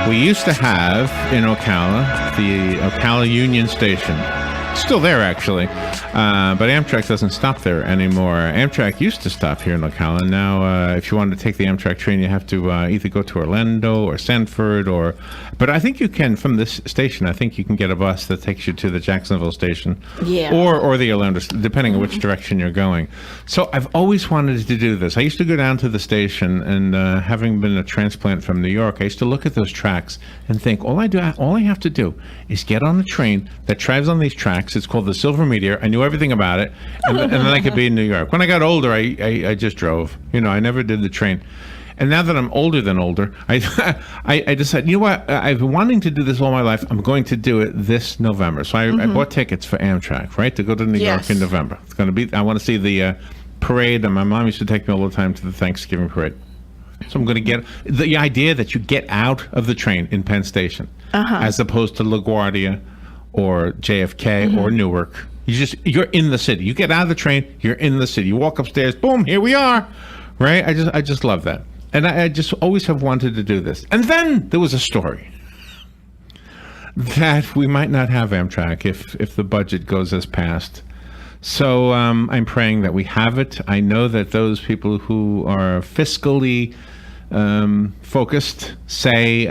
We used to have in Ocala the Ocala Union Station. Still there, actually. But Amtrak doesn't stop there anymore. Amtrak used to stop here in Ocala. Now, if you want to take the Amtrak train, you have to either go to Orlando or Sanford or... But I think you can, from this station, I think you can get a bus that takes you to the Jacksonville station. Yeah. Or the Orlando, depending on which direction you're going. So I've always wanted to do this. I used to go down to the station, and having been a transplant from New York, I used to look at those tracks and think, all I have to do is get on a train that drives on these tracks. It's called the Silver Meteor. I knew everything about it, and then I could be in New York. When I got older, I just drove. I never did the train. And now that I'm older than older, I decided, you know what? I've been wanting to do this all my life. I'm going to do it this November. So I bought tickets for Amtrak, right, to go to New York in November. It's going to be. I want to see the parade, and my mom used to take me all the time to the Thanksgiving parade. So I'm going to get the idea that you get out of the train in Penn Station, as opposed to LaGuardia or JFK or Newark. You're in the city. You get out of the train, you're in the city. You walk upstairs, boom, here we are. Right? I just love that. And I just always have wanted to do this. And then there was a story that we might not have Amtrak if the budget goes as passed. So I'm praying that we have it. I know that those people who are fiscally focused say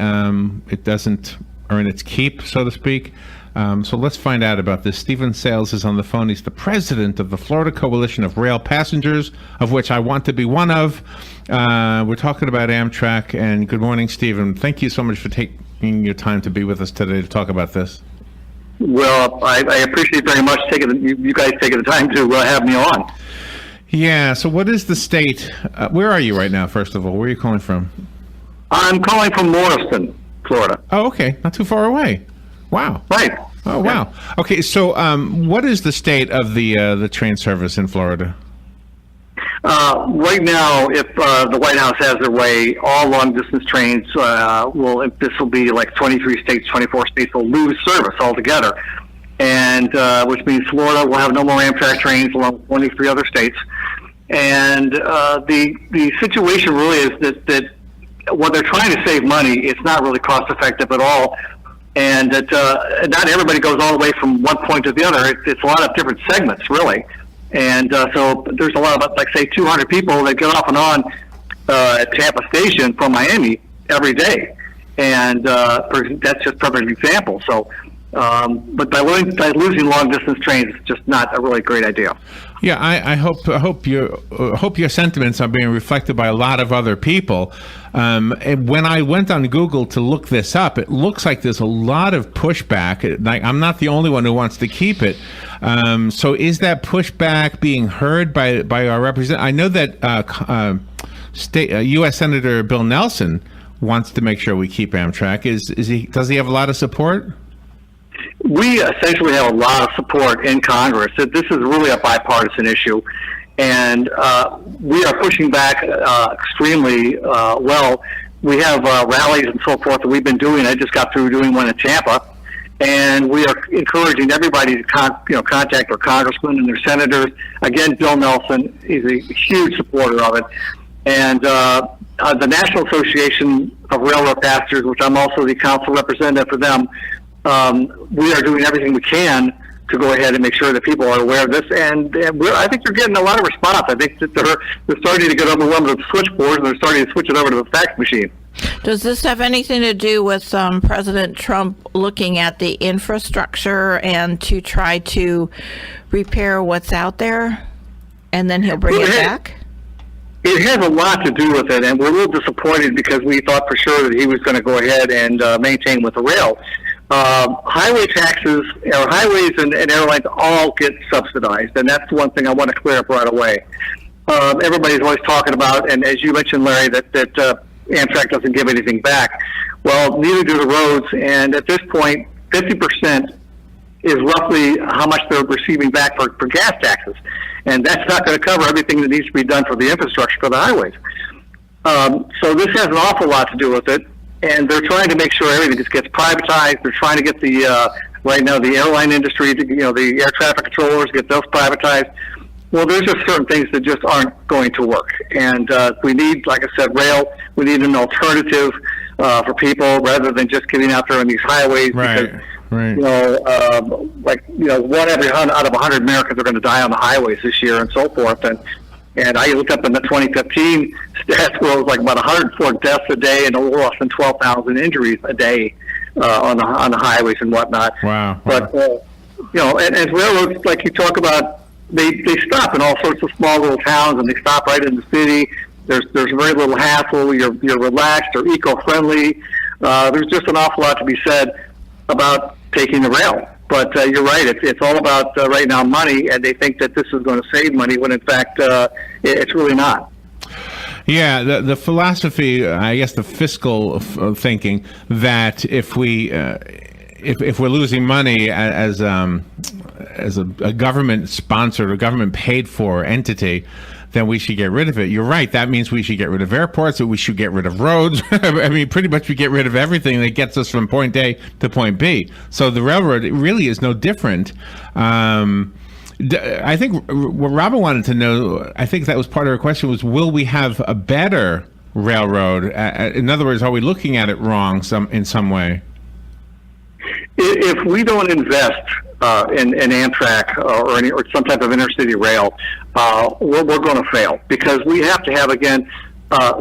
it doesn't earn its keep, so to speak. So let's find out about this. Stephen Sayles is on the phone. He's the president of the Florida Coalition of Rail Passengers, of which I want to be one of. We're talking about Amtrak. And good morning, Stephen. Thank you so much for taking your time to be with us today to talk about this. Well, I appreciate very much you guys taking the time to have me on. Yeah. So what is the state? Where are you right now, first of all? Where are you calling from? I'm calling from Morriston, Florida. Oh, okay. Not too far away. Wow. Right. Oh, wow. Okay, so what is the state of the train service in Florida? Right now, if the White House has their way, all long-distance trains this will be like 23 states, 24 states will lose service altogether, and which means Florida will have no more Amtrak trains along with 23 other states. And the situation really is that what they're trying to save money, it's not really cost-effective at all. And that not everybody goes all the way from one point to the other. It's a lot of different segments, really. And so there's a lot of, like, say, 200 people that get off and on at Tampa Station from Miami every day. And that's just a perfect example. So, but by losing long-distance trains, it's just not a really great idea. Yeah, I hope your sentiments are being reflected by a lot of other people. And when I went on Google to look this up, it looks like there's a lot of pushback. Like, I'm not the only one who wants to keep it. So is that pushback being heard by our representatives? I know that U.S. Senator Bill Nelson wants to make sure we keep Amtrak. Does he have a lot of support? We essentially have a lot of support in Congress. This is really a bipartisan issue, and we are pushing back extremely well. We have rallies and so forth that we've been doing. I just got through doing one in Tampa, and we are encouraging everybody to contact their congressmen and their senators. Again, Bill Nelson is a huge supporter of it, and the National Association of Railroad Passengers, which I'm also the council representative for them. We are doing everything we can to go ahead and make sure that people are aware of this, and I think they're getting a lot of response. I think that they're starting to get overwhelmed with the switchboards, and they're starting to switch it over to the fax machine. Does this have anything to do with President Trump looking at the infrastructure and to try to repair what's out there, and then he'll bring it back? It has a lot to do with it, and we're a little disappointed because we thought for sure that he was going to go ahead and maintain with the rail. Highway taxes, highways and airlines all get subsidized, and that's the one thing I want to clear up right away. Everybody's always talking about, and as you mentioned, Larry, that Amtrak doesn't give anything back. Well, neither do the roads, and at this point, 50% is roughly how much they're receiving back for gas taxes, and that's not going to cover everything that needs to be done for the infrastructure for the highways. So this has an awful lot to do with it. And they're trying to make sure everything just gets privatized. They're trying to get right now, the airline industry, the air traffic controllers, get those privatized. Well, there's just certain things that just aren't going to work. And we need, like I said, rail. We need an alternative for people rather than just getting out there on these highways. Right. Because, Right. one every 100 out of 100 Americans are going to die on the highways this year and so forth. And I looked up in the 2015 stats where it was like about 104 deaths a day and a little less than 12,000 injuries a day on the highways and whatnot. Wow. But and railroads, like you talk about, they stop in all sorts of small little towns, and they stop right in the city. There's very little hassle. You're relaxed or eco-friendly. There's just an awful lot to be said about taking the rail. But you're right. It's all about right now money, and they think that this is going to save money when in fact it's really not. Yeah, the philosophy, I guess, the fiscal thinking that if we're losing money as a government sponsored or government paid for entity, then we should get rid of it. You're right. That means we should get rid of airports, or we should get rid of roads. I mean, pretty much we get rid of everything that gets us from point A to point B. So the railroad really is no different. I think what Robin wanted to know, I think that was part of her question, was will we have a better railroad? In other words, are we looking at it wrong in some way? If we don't invest in Amtrak or some type of intercity rail, we're going to fail, because we have to have, again,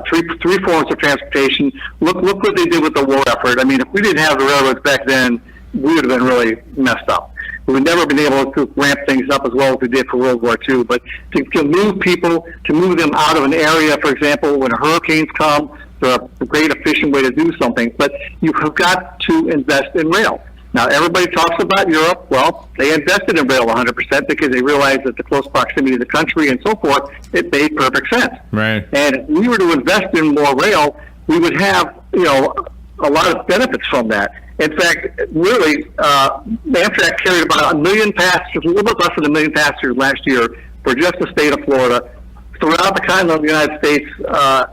three forms of transportation. Look what they did with the war effort. I mean, if we didn't have the railroads back then, we would have been really messed up. We've never been able to ramp things up as well as we did for World War II. But to move people, to move them out of an area, for example, when hurricanes come, they're a great, efficient way to do something. But you have got to invest in rail. Now, everybody talks about Europe. Well, they invested in rail 100% because they realized that the close proximity to the country and so forth, it made perfect sense. Right. And if we were to invest in more rail, we would have, a lot of benefits from that. In fact, really, Amtrak carried about 1 million passengers, a little bit less than 1 million passengers last year for just the state of Florida. Throughout the continent of the United States,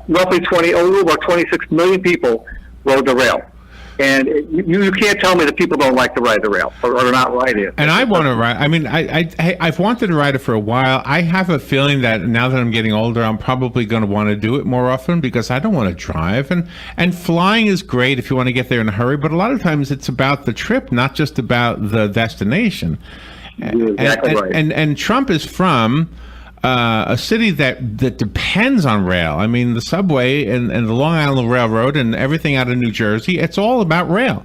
roughly a little over 26 million people rode the rail. And you can't tell me that people don't like to ride the rail or are not riding it. And I want to ride. I mean, I've wanted to ride it for a while. I have a feeling that now that I'm getting older, I'm probably going to want to do it more often because I don't want to drive. And flying is great if you want to get there in a hurry, but a lot of times it's about the trip, not just about the destination. You're exactly right. And Trump is from a city that depends on rail. I mean, the subway and the Long Island Railroad and everything out of New Jersey, it's all about rail.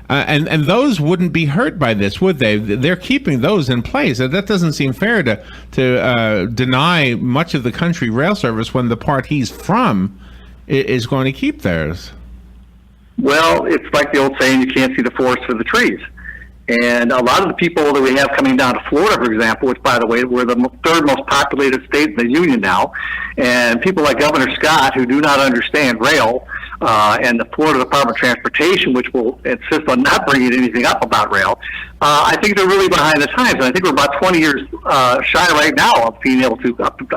And those wouldn't be hurt by this, would they? They're keeping those in place. That doesn't seem fair to deny much of the country rail service when the part he's from is going to keep theirs. Well, it's like the old saying, you can't see the forest for the trees. And a lot of the people that we have coming down to Florida, for example, which, by the way, we're the third most populated state in the union now, and people like Governor Scott, who do not understand rail, and the Florida Department of Transportation, which will insist on not bringing anything up about rail, I think they're really behind the times. And I think we're about 20 years shy right now of being able to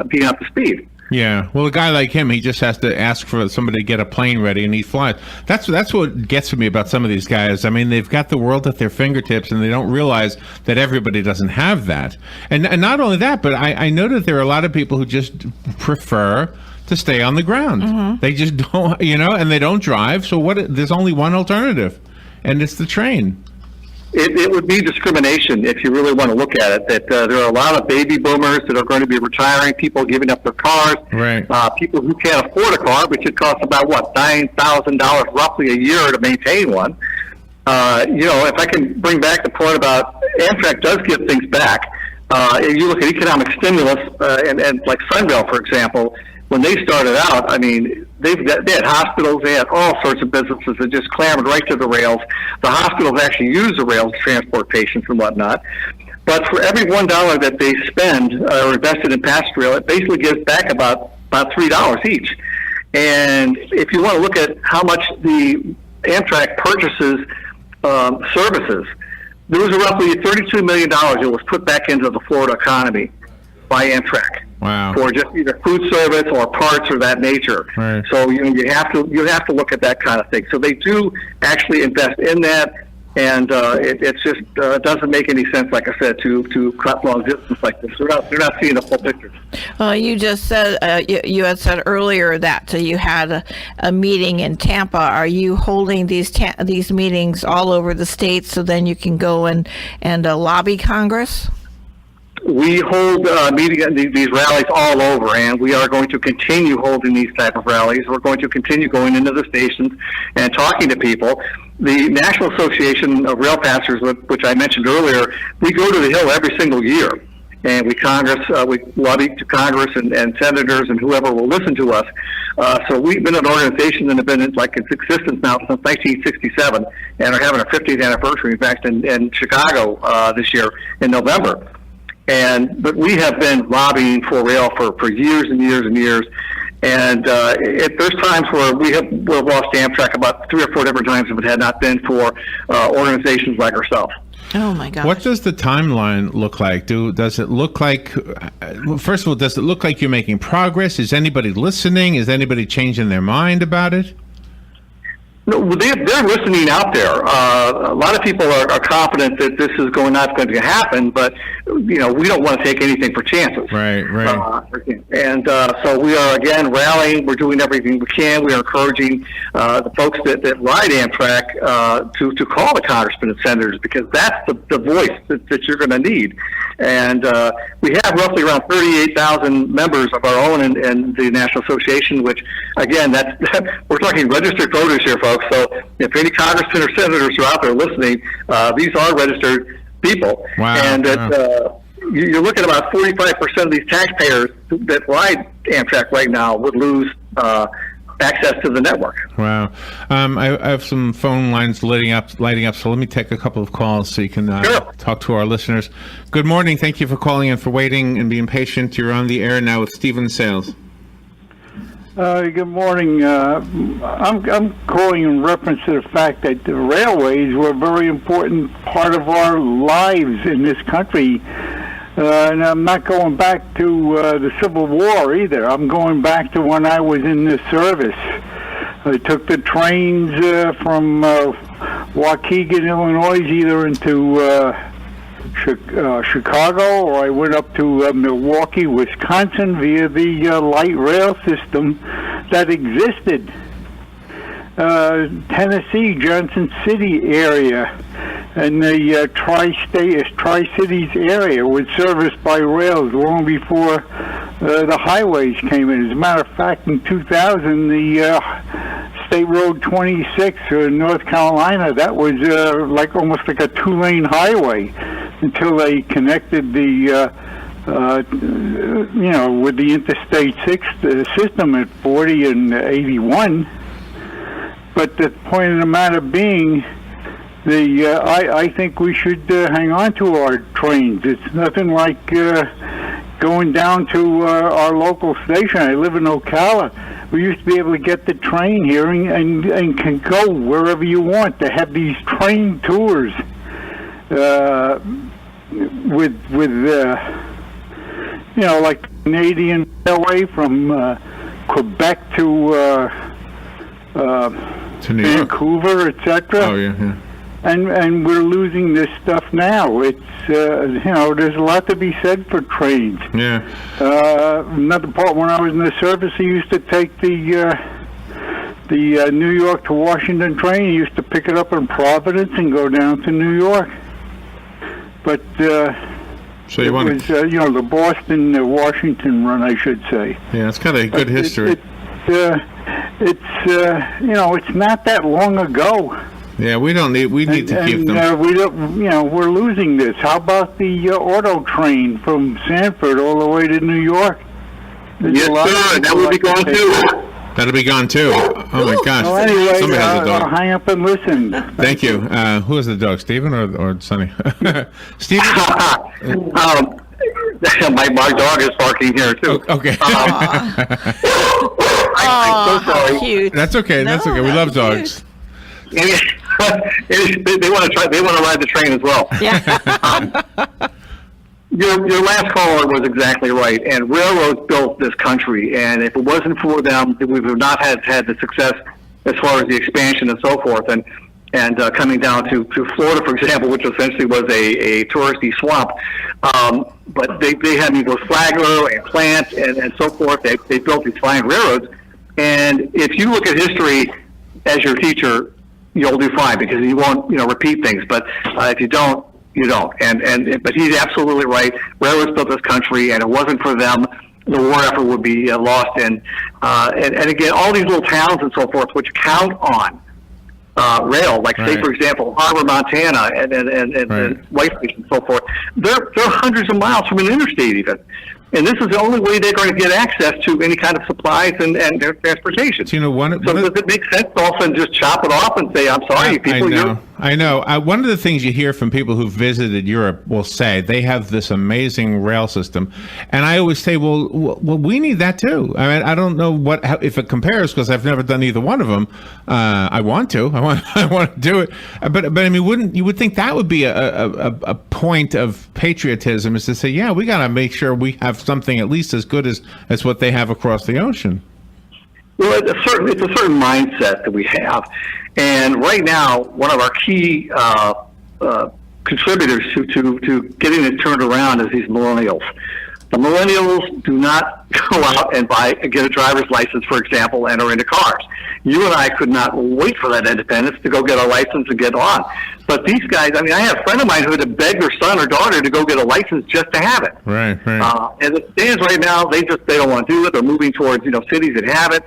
being up to speed. Yeah, well, a guy like him, he just has to ask for somebody to get a plane ready, and he flies. That's what gets to me about some of these guys. I mean, they've got the world at their fingertips, and they don't realize that everybody doesn't have that. And not only that, but I know that there are a lot of people who just prefer to stay on the ground. Mm-hmm. They just don't, and they don't drive. So there's only one alternative, and it's the train. It would be discrimination if you really want to look at it, that there are a lot of baby boomers that are going to be retiring, people giving up their cars, right. People who can't afford a car, which it costs about, $9,000 roughly a year to maintain one. If I can bring back the point about Amtrak does give things back. If you look at economic stimulus, and like Sunbelt, for example, when they started out, I mean, they had hospitals, they had all sorts of businesses that just clambered right to the rails. The hospitals actually use the rails to transport patients and whatnot. But for every $1 that they spend or invested in passenger rail, it basically gives back about $3 each. And if you want to look at how much the Amtrak purchases services, there was roughly $32 million that was put back into the Florida economy by Amtrak. Wow. For just either food service or parts of that nature. Right. So you have to look at that kind of thing. So they do actually invest in that. And it's just doesn't make any sense, like I said, to cut long distance like this. They're not seeing the full picture. You just said you had said earlier that you had a meeting in Tampa. Are you holding these meetings all over the state so then you can go and lobby Congress? We hold these rallies all over, and we are going to continue holding these type of rallies. We're going to continue going into the stations and talking to people. The National Association of Rail Passers, which I mentioned earlier, we go to the Hill every single year, and we lobby to Congress and senators and whoever will listen to us. So we've been an organization that have been in its existence now since 1967, and are having our 50th anniversary, in fact, in Chicago this year in November. But we have been lobbying for rail for years and years and years. And there's times where we've lost Amtrak about 3 or 4 different times if it had not been for organizations like ourselves. Oh my gosh. What does the timeline look like? Does it look like, first of all, does it look like you're making progress? Is anybody listening? Is anybody changing their mind about it? No, they're listening out there. A lot of people are confident that this is not going to happen, but we don't want to take anything for chances. Right. So we are again rallying. We're doing everything we can. We are encouraging the folks that ride Amtrak to call the congressmen and senators, because that's the voice that you're going to need. And we have roughly around 38,000 members of our own in the National Association, which again, we're talking registered voters here, folks. So if any congressmen or senators are out there listening, these are registered people. Wow. And you're looking at about 45% of these taxpayers that ride Amtrak right now would lose access to the network. Wow. I have some phone lines lighting up, so let me take a couple of calls so you can Sure. talk to our listeners. Good morning. Thank you for calling and for waiting and being patient. You're on the air now with Stephen Sayles. Good morning. I'm calling in reference to the fact that the railways were a very important part of our lives in this country. And I'm not going back to the Civil War either. I'm going back to when I was in the service. I took the trains from Waukegan, Illinois, either into Chicago, or I went up to Milwaukee, Wisconsin via the light rail system that existed. Tennessee, Johnson City area, and the Tri-Cities area was serviced by rails long before the highways came in. As a matter of fact, in 2000, the State Road 26 in North Carolina, that was almost like a 2-lane highway until they connected the with the Interstate 6 system at 40 and 81. But the point of the matter being, I think we should hang on to our trains. It's nothing like going down to our local station. I live in Ocala. We used to be able to get the train here and can go wherever you want. To have these train tours with like Canadian Railway from Quebec to New York. Vancouver, etc. Oh, yeah. And we're losing this stuff now. It's there's a lot to be said for trains. Yeah. Another part, when I was in the service, I used to take the New York to Washington train. I used to pick it up in Providence and go down to New York. But so you want to, the Boston Washington run, I should say. Yeah, it's got a good history. It's not that long ago. Yeah, we need to keep them. We don't, we're losing this. How about the auto train from Sanford all the way to New York? Yes, sir. That will be gone too. That'll be gone too. Oh my gosh! Well, anyway, Somebody has a dog. I'll hang up and listen. Thank you. Who is the dog, Stephen or Sonny? Stephen. My dog is barking here too. Okay. I'm so sorry. Cute. That's okay. That's okay. We love dogs. They want to try. They want to ride the train as well. Yeah. Your last caller was exactly right. And railroads built this country. And if it wasn't for them, we would not have had the success as far as the expansion and so forth. And and coming down to Florida, for example, which essentially was a touristy swamp. But they had those Flagler and Plant and so forth. They built these fine railroads. And if you look at history as your teacher, you'll do fine because you won't, repeat things. But if you don't, you don't. But he's absolutely right. Railroads built this country, and it wasn't for them, the war effort would be lost. And again, all these little towns and so forth, which count on rail, like say, for example, Harbor, Montana, and White Beach and so forth, they're hundreds of miles from an interstate even. And this is the only way they're going to get access to any kind of supplies and their transportation. So, does it make sense to all of a sudden just chop it off and say, I'm sorry, people? I know. One of the things you hear from people who visited Europe will say they have this amazing rail system. And I always say, well, we need that too. I mean, I don't know if it compares because I've never done either one of them. I want to. I want to do it. But I mean, you would think that would be a point of patriotism is to say, yeah, we got to make sure we have something at least as good as what they have across the ocean. Well, it's a certain mindset that we have, and right now, one of our key contributors to getting it turned around is these millennials. The millennials do not go out and get a driver's license, for example, and are into cars. You and I could not wait for that independence to go get a license and get on. But these guys, I mean, I have a friend of mine who had to beg their son or daughter to go get a license just to have it. Right. As it stands right now, they don't want to do it. They're moving towards, cities that have it.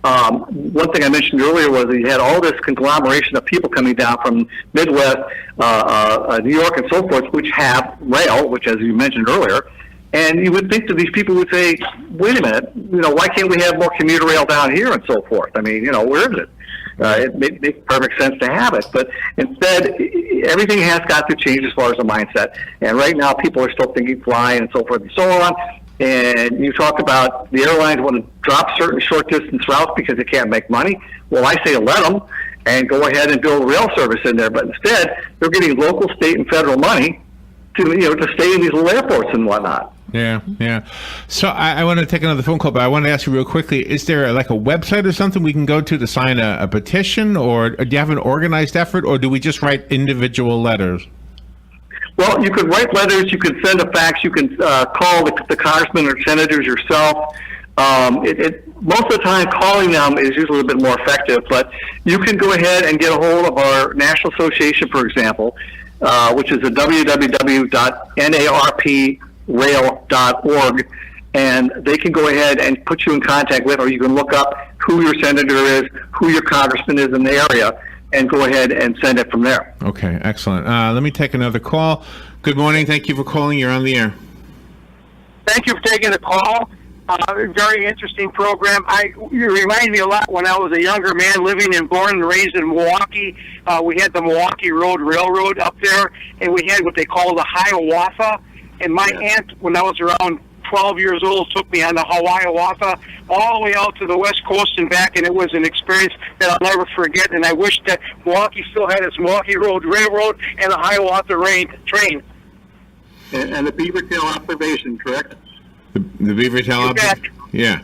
One thing I mentioned earlier was that you had all this conglomeration of people coming down from Midwest, New York and so forth, which have rail, which, as you mentioned earlier. And you would think that these people would say, wait a minute, why can't we have more commuter rail down here and so forth? I mean, where is it? It makes perfect sense to have it. But instead, everything has got to change as far as the mindset. And right now, people are still thinking fly and so forth and so on. And you talk about the airlines want to drop certain short-distance routes because they can't make money. Well, I say let them and go ahead and build rail service in there. But instead, they're getting local, state, and federal money to stay in these little airports and whatnot. Yeah. So I want to take another phone call, but I want to ask you real quickly, is there like a website or something we can go to sign a petition, or do you have an organized effort, or do we just write individual letters? Well, you could write letters, you could send a fax, you can call the congressmen or senators yourself. Most of the time, calling them is usually a bit more effective, but you can go ahead and get a hold of our National Association, for example, which is www.narprail.org, and they can go ahead and put you in contact with, or you can look up who your senator is, who your congressman is in the area, and go ahead and send it from there. Okay, excellent. Let me take another call. Good morning. Thank you for calling. You're on the air. Thank you for taking the call. Very interesting program. You remind me a lot when I was a younger man born and raised in Milwaukee. We had the Milwaukee Road Railroad up there, and we had what they call the Hiawatha. And my aunt, when I was around 12 years old, took me on the Hiawatha all the way out to the West Coast and back, and it was an experience that I'll never forget. And I wish that Milwaukee still had its Milwaukee Road Railroad and the Hiawatha train. And the beaver tail observation, correct? The beaver tail observation? Yeah.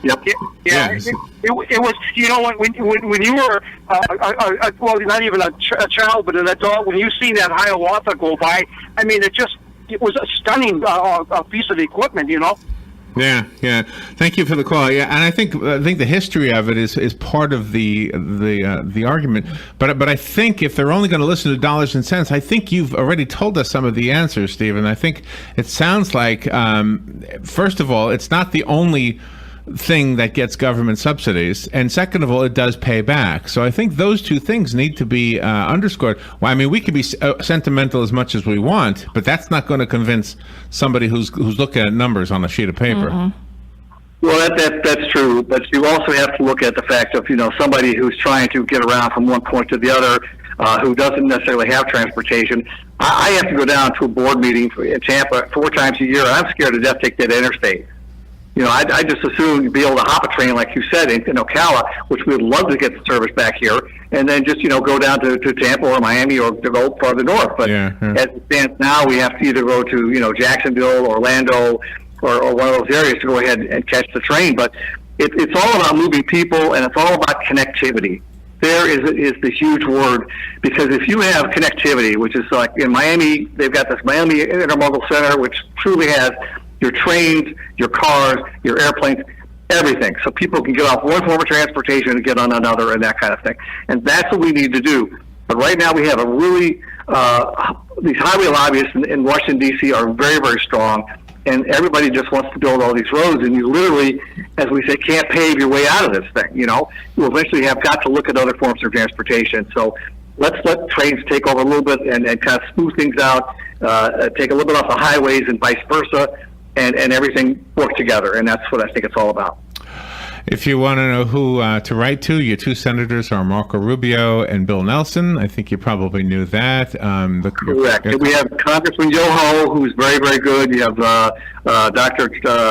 Yep. Yeah. It was, when you were, well, not even a child, but an adult, when you see that Hiawatha go by, I mean, it was a stunning piece of equipment, Yeah. Thank you for the call. Yeah, and I think the history of it is part of the argument. But I think if they're only going to listen to dollars and cents, I think you've already told us some of the answers, Stephen. I think it sounds like, first of all, it's not the only thing that gets government subsidies, and second of all, it does pay back. So I think those two things need to be underscored. Well, I mean, we can be sentimental as much as we want, but that's not going to convince somebody who's looking at numbers on a sheet of paper. Mm-hmm. Well, that's true, but you also have to look at the fact of somebody who's trying to get around from one point to the other, who doesn't necessarily have transportation. I have to go down to a board meeting in Tampa 4 times a year, and I'm scared to death to take that interstate. I just assume be able to hop a train, like you said, in Ocala, which we would love to get the service back here, and then just, go down to Tampa or Miami or to go farther north. But as it stands now, we have to either go to, Jacksonville, Orlando, or one of those areas to go ahead and catch the train. But it's all about moving people, and it's all about connectivity. there is the huge word, because if you have connectivity, which is like in Miami, they've got this Miami Intermodal Center, which truly has your trains, your cars, your airplanes, everything. So people can get off one form of transportation and get on another and that kind of thing. And that's what we need to do. But right now we have a really, these highway lobbyists in Washington, D.C. are very, very strong. And everybody just wants to build all these roads, and you literally, as we say, can't pave your way out of this thing. You eventually have got to look at other forms of transportation. So let's let trains take over a little bit and kind of smooth things out, take a little bit off the highways and vice versa, and everything work together. And that's what I think it's all about. If you want to know who to write to, your two senators are Marco Rubio and Bill Nelson. I think you probably knew that. Correct. We have Congressman Yoho, who's very, very good. You have Dr.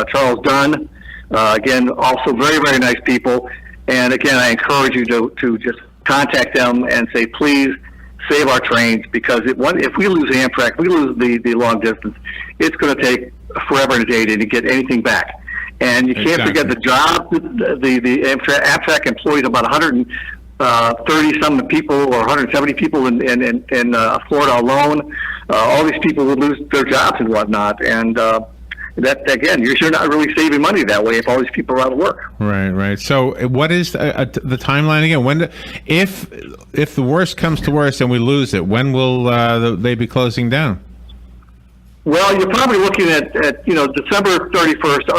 Charles Dunn. Again, also very, very nice people. And again, I encourage you to just contact them and say, please save our trains, because if we lose Amtrak, we lose the long distance, it's going to take forever and a day to get anything back. And you can't forget the jobs. The Amtrak employs about 130 some people or 170 people in Florida alone. All these people would lose their jobs and whatnot. And that, again, you're not really saving money that way if all these people are out of work. Right. So what is the timeline again? When, if the worst comes to worst and we lose it, when will they be closing down? Well, you're probably looking at December 31st.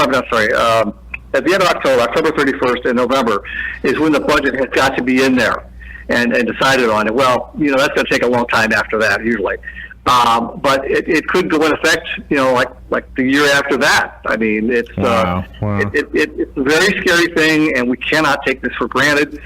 At the end of October 31st and November is when the budget has got to be in there and decided on it. Well, that's going to take a long time after that usually. But it could go in effect, like the year after that. I mean, it's wow. It's a very scary thing, and we cannot take this for granted.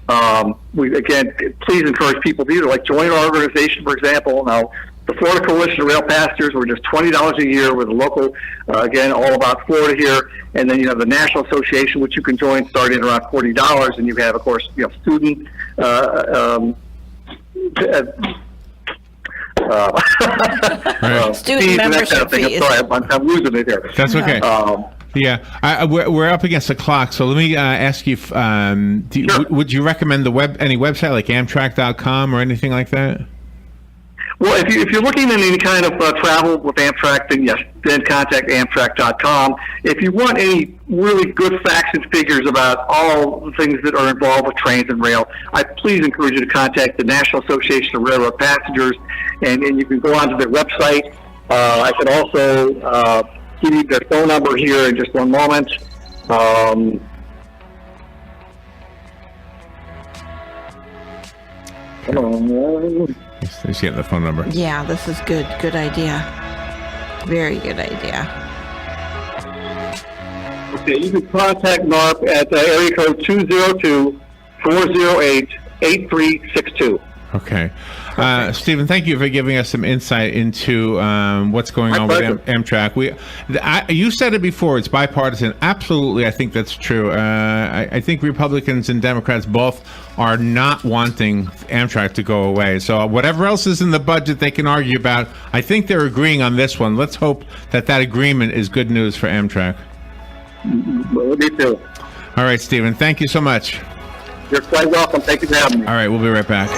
Please encourage people to either join our organization, for example. Now, the Florida Coalition of Rail Passengers, we're just $20 a year with a local, again, all about Florida here. And then you have the National Association, which you can join starting around $40. And you have, of course, student, student membership fees. Sorry, I'm losing it here. That's okay. Yeah, we're up against the clock, so let me ask you, Sure. Would you recommend any website like Amtrak.com or anything like that? Well, if you're looking at any kind of travel with Amtrak, then yes, then contact Amtrak.com. If you want any really good facts and figures about all the things that are involved with trains and rail, I please encourage you to contact the National Association of Railroad Passengers, and you can go onto their website. I can also give you their phone number here in just one moment. He's getting the phone number. Yeah, this is good. Good idea. Very good idea. Okay, you can contact NARP at area code 202-408-8362. Okay. Stephen, thank you for giving us some insight into what's going on with Amtrak. You said it before, it's bipartisan. Absolutely, I think that's true. I think Republicans and Democrats both are not wanting Amtrak to go away. So whatever else is in the budget they can argue about, I think they're agreeing on this one. Let's hope that agreement is good news for Amtrak. Me too. All right, Stephen, thank you so much. You're quite welcome. Thank you for having me. All right, we'll be right back.